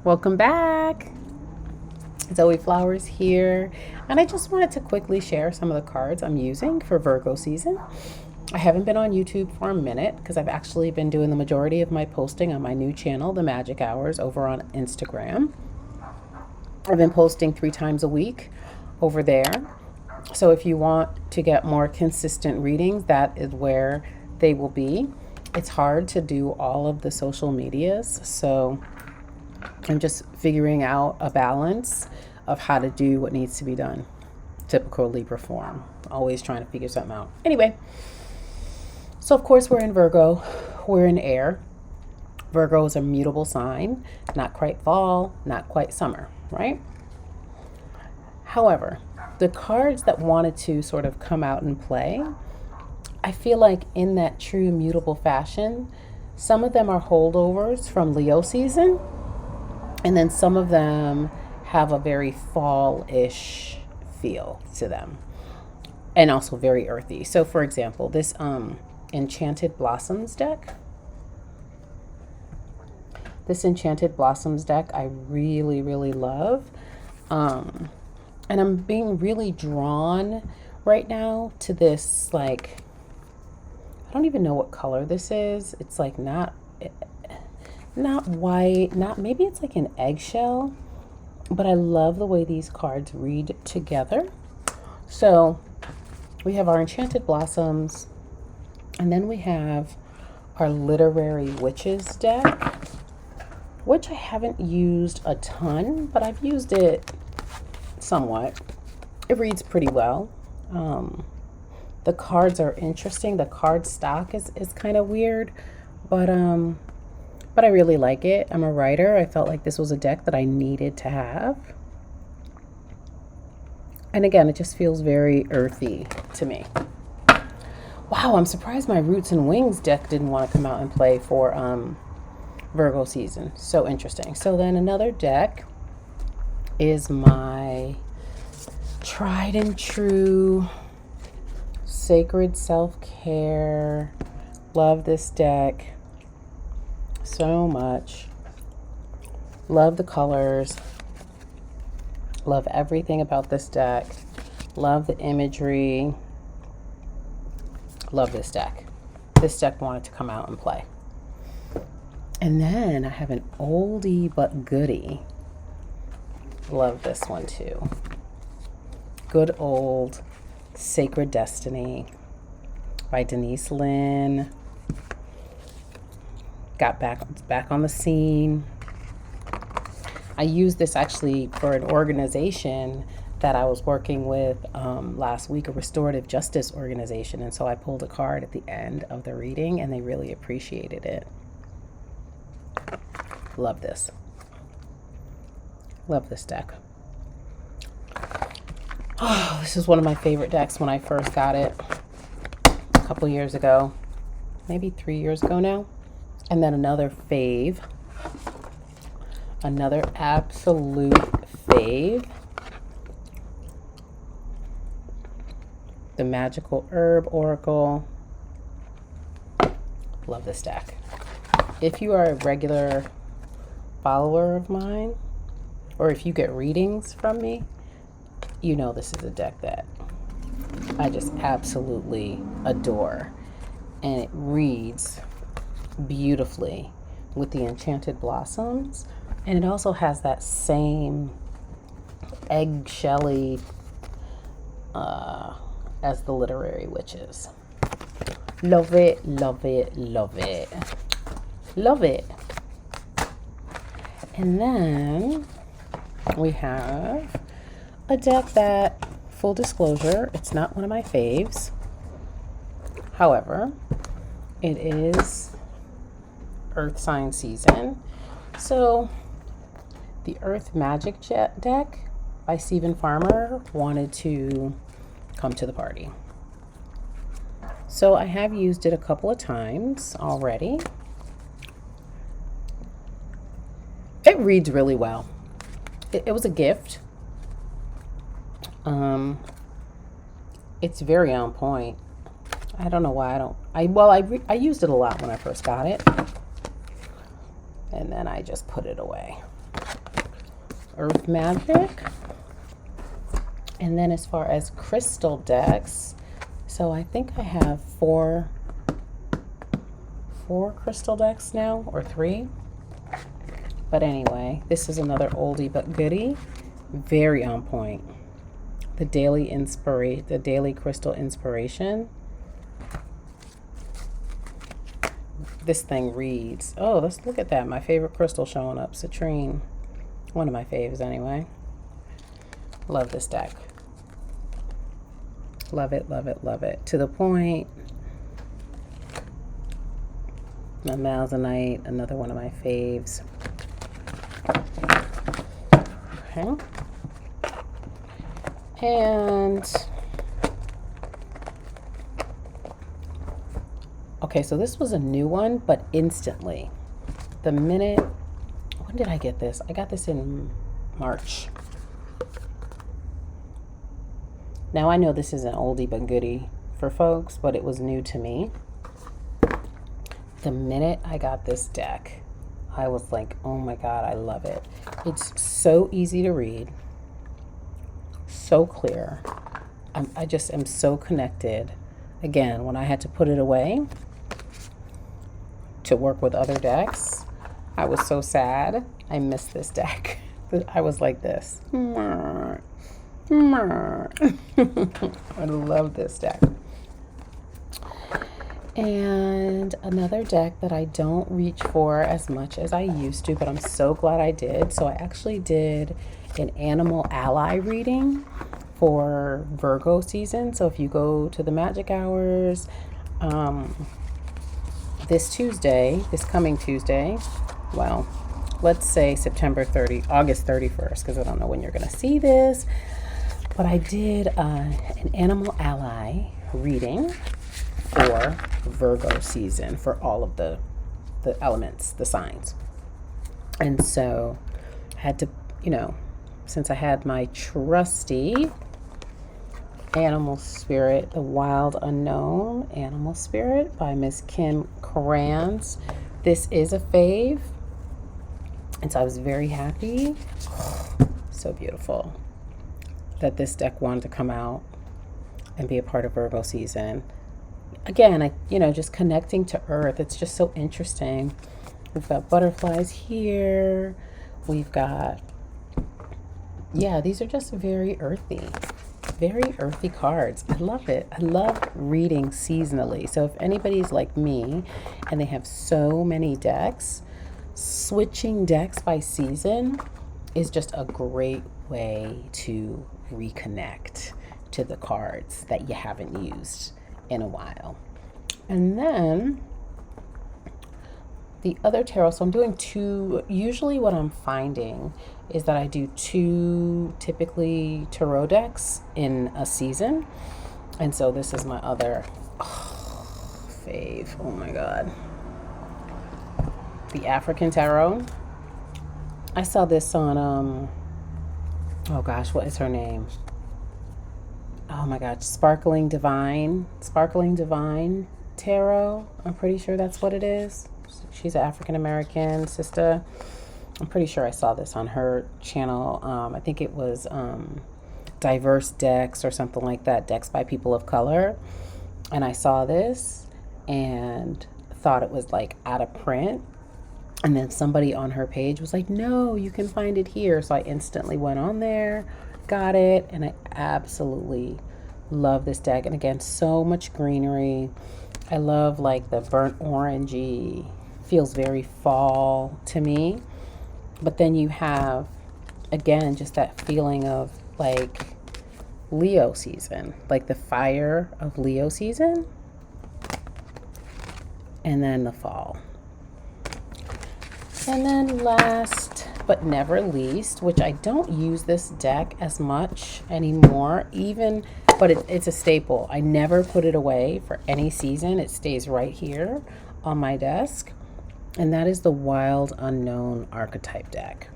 Welcome back. Zoe Flowers here, and I just wanted to quickly share some of the cards I'm using for Virgo season. I haven't been on YouTube for a minute because I've actually been doing the majority of my posting on my new channel, The Magic Hours, over on Instagram. I've been posting 3 times a week over there. So if you want to get more consistent readings, that is where they will be. It's hard to do all of the social medias, so I'm just figuring out a balance of how to do what needs to be done. Typical Libra form. Always trying to figure something out. Anyway, so of course we're in Virgo. We're in air. Virgo is a mutable sign. Not quite fall, not quite summer, right? However, the cards that wanted to sort of come out and play, I feel like in that true mutable fashion, some of them are holdovers from Leo season, and then some of them have a very fall-ish feel to them, and also very earthy. So for example, this Enchanted Blossoms deck, I really, really love. And I'm being really drawn right now to this, like, I don't even know what color this is. It's like not white, maybe it's like an eggshell, but I love the way these cards read together. So we have our Enchanted Blossoms, and then we have our Literary Witches deck, which I haven't used a ton, but I've used it somewhat. It reads pretty well. The cards are interesting. The card stock is kind of weird, but I really like it. I'm a writer. I felt like this was a deck that I needed to have. And again, it just feels very earthy to me. Wow, I'm surprised my Roots and Wings deck didn't want to come out and play for Virgo season. So interesting. So then another deck is my tried and true Sacred Self-Care. Love this deck so much. Love the colors. Love everything about this deck. Love the imagery. Love this deck. This deck wanted to come out and play. And then I have an oldie but goodie. Love this one too. Good old Sacred Destiny by Denise Lynn. Got back on the scene. I used this actually for an organization that I was working with last week, a restorative justice organization, and so I pulled a card at the end of the reading, and they really appreciated it. Love this. Love this deck. Oh, this is one of my favorite decks when I first got it a couple years ago, maybe 3 years ago now. And then another fave, another absolute fave, the Magical Herb Oracle. Love this deck. If you are a regular follower of mine, or if you get readings from me, you know this is a deck that I just absolutely adore. And it reads beautifully with the Enchanted Blossoms. And it also has that same eggshelly as the Literary Witches. Love it, love it, love it. Love it. And then we have a deck that, full disclosure, it's not one of my faves. However, it is Earth sign season. So the Earth Magic deck by Stephen Farmer wanted to come to the party. So I have used it a couple of times already. It reads really well. It was a gift. It's very on point. I don't know why I used it a lot when I first got it, and then I just put it away. Earth Magic. And then as far as crystal decks, so I think I have four crystal decks now, or 3. But anyway, this is another oldie but goodie. Very on point. The daily crystal inspiration. This thing reads. Oh, let's look at that. My favorite crystal showing up. Citrine. One of my faves anyway. Love this deck. Love it, love it, love it. To the point. My Malzonite, another one of my faves. Okay. And okay, so this was a new one, but instantly. The minute, when did I get this? I got this in March. Now I know this is an oldie but goodie for folks, but it was new to me. The minute I got this deck, I was like, oh my God, I love it. It's so easy to read, so clear. I just am so connected. Again, when I had to put it away to work with other decks, I was so sad. I missed this deck. I was like this. I love this deck. And another deck that I don't reach for as much as I used to, but I'm so glad I did. So I actually did an Animal Ally reading for Virgo season. So if you go to the Magic Hours this coming Tuesday, well, let's say August 31st, because I don't know when you're going to see this, but I did an Animal Ally reading for Virgo season for all of the elements, the signs. And so I had to, since I had my trusty Animal Spirit, The Wild Unknown Animal Spirit by Miss Kim Krans. This is a fave. And so I was very happy. So beautiful that this deck wanted to come out and be a part of Virgo season. Again, just connecting to Earth. It's just so interesting. We've got butterflies here. We've got, these are just very earthy cards. I love it. I love reading seasonally. So if anybody's like me and they have so many decks, switching decks by season is just a great way to reconnect to the cards that you haven't used in a while. And then the other tarot, so I'm doing 2. Usually what I'm finding is that I do 2 typically tarot decks in a season. And so this is my other fave. Oh my God. The African Tarot. I saw this on, oh gosh, what is her name? Oh my God, Sparkling Divine Tarot. I'm pretty sure that's what it is. She's an African-American sister. I'm pretty sure I saw this on her channel. I think it was Diverse Decks or something like that, Decks by People of Color. And I saw this and thought it was like out of print. And then somebody on her page was like, no, you can find it here. So I instantly went on there, got it, and I absolutely love this deck. And again, so much greenery. I love like the burnt orangey, feels very fall to me. But then you have, again, just that feeling of like Leo season, like the fire of Leo season, and then the fall. And then last but never least, which I don't use this deck as much anymore, but it's a staple. I never put it away for any season. It stays right here on my desk. And that is the Wild Unknown Archetype deck.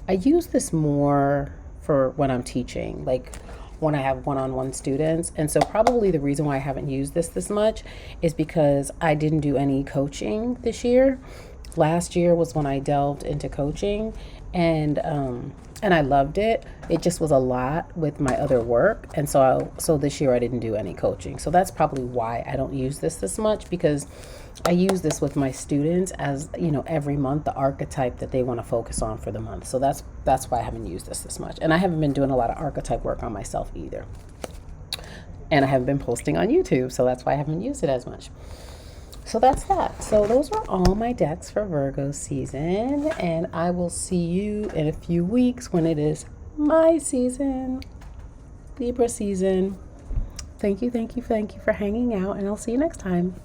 I use this more for when I'm teaching, like when I have one-on-one students. And so probably the reason why I haven't used this much is because I didn't do any coaching this year. Last year was when I delved into coaching, and I loved it. It just was a lot with my other work, and so this year I didn't do any coaching. So that's probably why I don't use this much, because I use this with my students as, every month the archetype that they want to focus on for the month. So that's why I haven't used this much, and I haven't been doing a lot of archetype work on myself either. And I haven't been posting on YouTube, so that's why I haven't used it as much. So that's that. So those are all my decks for Virgo season, and I will see you in a few weeks when it is my season, Libra season. Thank you for hanging out, and I'll see you next time.